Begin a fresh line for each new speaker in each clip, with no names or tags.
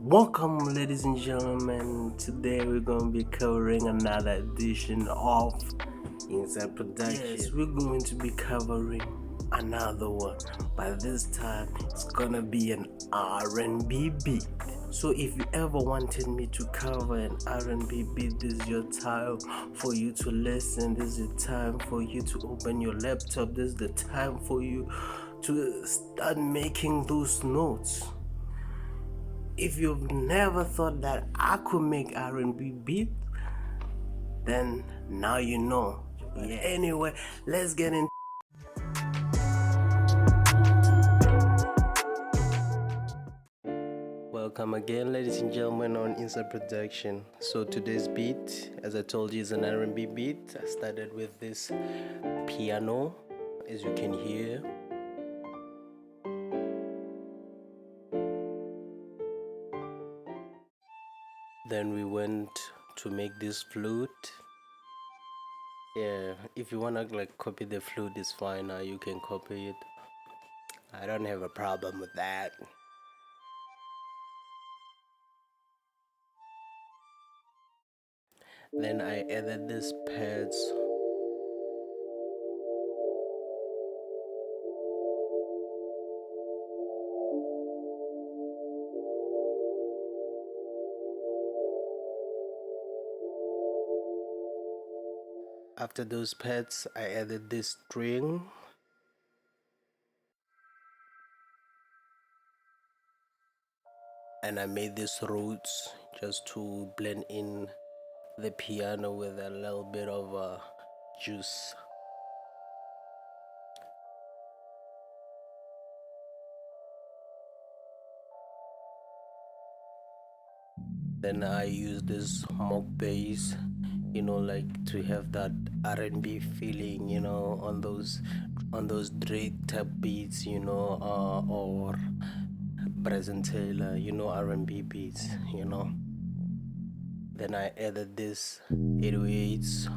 Welcome, ladies and gentlemen. Today we're going to be covering another edition of Inside Production. Yes, we're going to be covering another one, but this time it's gonna be an R&B beat. So if you ever wanted me to cover an R&B beat, this is your time for you to listen. This is the time for you to open your laptop. This is the time for you to start making those notes. If you've never thought that I could make R&B beat, then now you know. Yeah. Anyway, let's get in. Welcome again, ladies and gentlemen, on Inside Production. So today's beat, as I told you, is an R&B beat. I started with this piano, as you can hear. Then we went to make this flute. Yeah, if you wanna copy the flute, it's fine. Now you can copy it. I don't have a problem with that. Then I added these pads. After those pads, I added this string. And I made these roots just to blend in the piano with a little bit of juice. Then I use this mock bass, like to have that R&B feeling, on those Drake type beats, or Present Taylor, R&B beats. Then I added this 808s.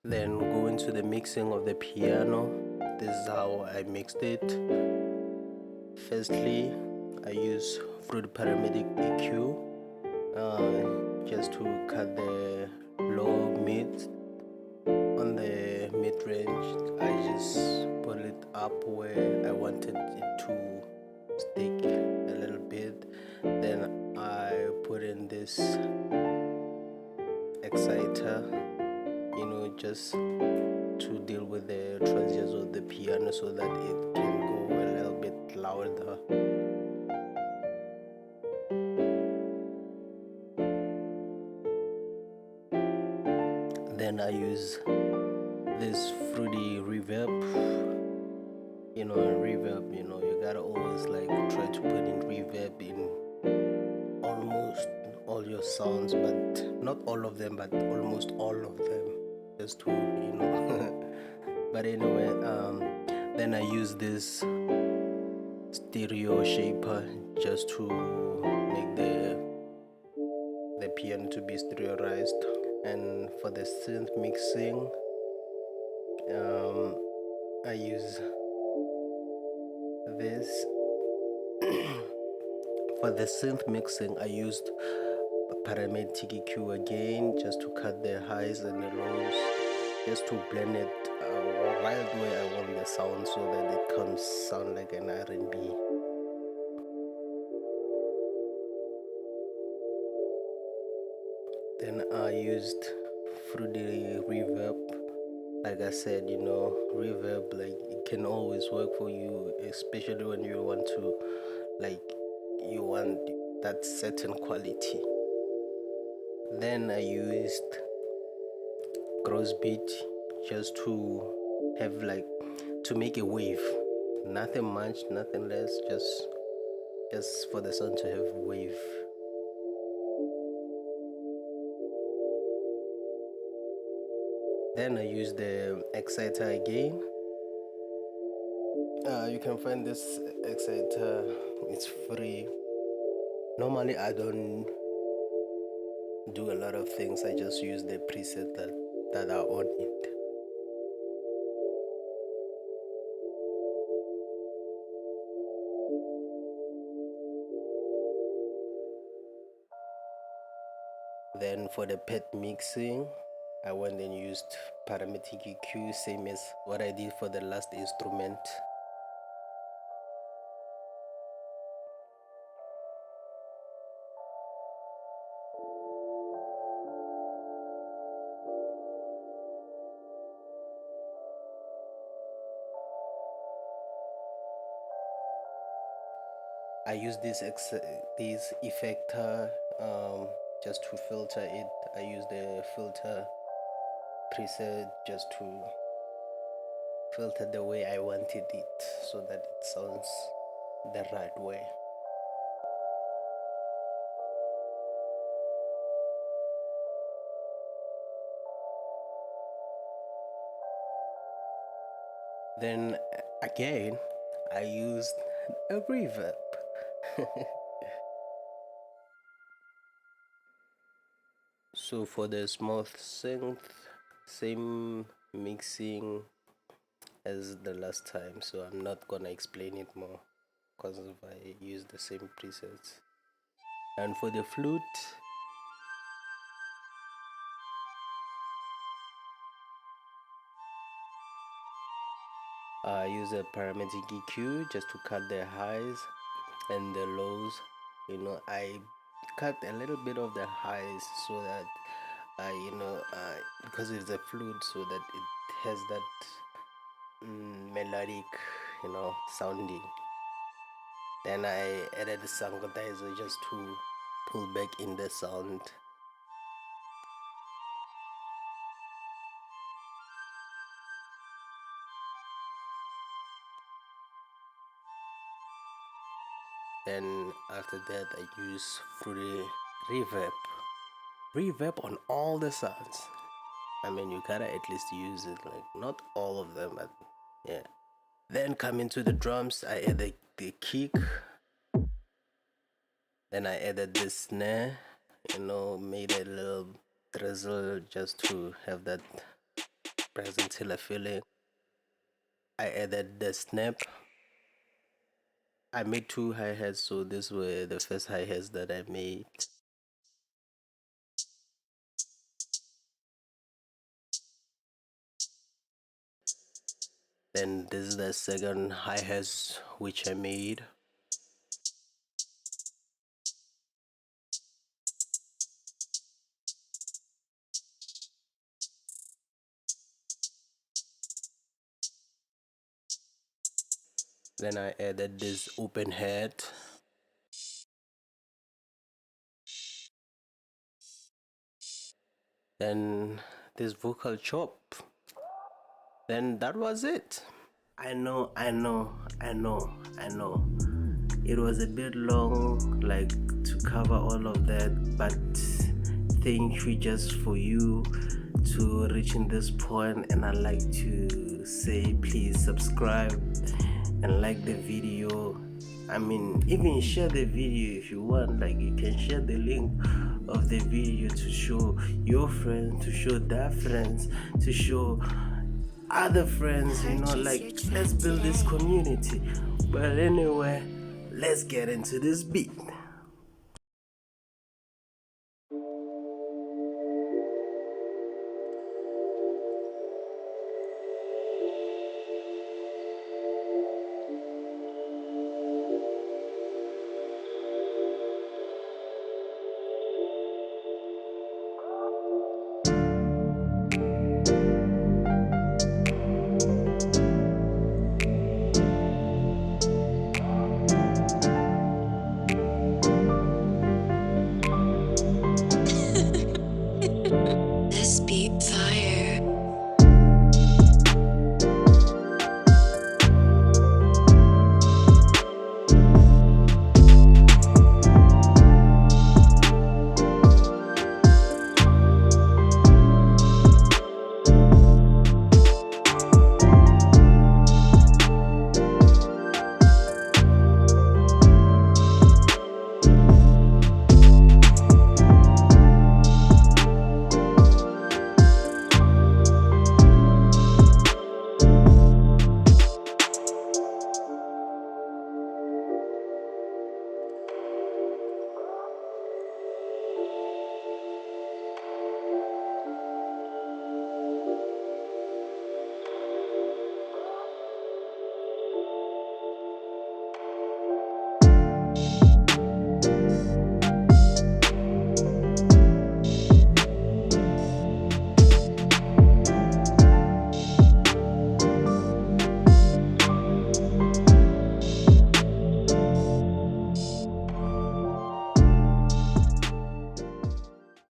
Then go into the mixing of the piano. This is how I mixed it. Firstly, I use Fruit Paramedic EQ just to cut the low mid. On the mid range, I just put it up where I wanted it to stick a little bit. Then I put in this exciter, just to deal with the transients of the piano so that it can go a little bit louder. Then I use this fruity reverb. Reverb, you gotta always try to put in reverb in almost all your sounds, but not all of them, but almost all of them, just to but anyway, then I use this stereo shaper just to make the piano to be stereoized. And for the synth mixing, I use this. For the synth mixing, I used Paramedic EQ again, just to cut the highs and the lows, just to blend it right where I want the sound so that it comes sound like an R&B. Then I used Fruity Reverb. Like I said, reverb, it can always work for you, especially when you want to, you want that certain quality. Then I used gross beat just to have to make a wave. Nothing much, nothing less, just for the sound to have wave. Then I use the exciter again. You can find this exciter, it's free. Normally I don't do a lot of things, I just use the preset that are on it. Then for the pet mixing, I went and used parametric EQ, same as what I did for the last instrument. I use this effector just to filter it. I use the filter preset just to filter the way I wanted it so that it sounds the right way. Then again, I used a reverb. So for the smooth synth, same mixing as the last time, so I'm not gonna explain it more because if I use the same presets. And for the flute, I use a parametric EQ just to cut the highs and the lows. I cut a little bit of the highs so that because it's a flute, so that it has that melodic, sounding. Then I added the synthesizer just to pull back in the sound. Then after that I use free reverb on all the sounds. I mean, you gotta at least use it, like not all of them, but yeah. Then coming to the drums, I added the kick. Then I added the snare, made a little drizzle just to have that present killer feeling. I added the snap. I made two hi-hats, so these were the first hi-hats that I made. Then this is the second hi-hats which I made. Then I added this open hat. Then this vocal chop. Then that was it. I know. It was a bit long, like to cover all of that, but thank you just for you to reaching this point, and I'd like to say please subscribe and like the video. I mean, even share the video if you want. Like, you can share the link of the video to show your friends, to show their friends, to show other friends, like, let's build this community. But anyway, let's get into this beat.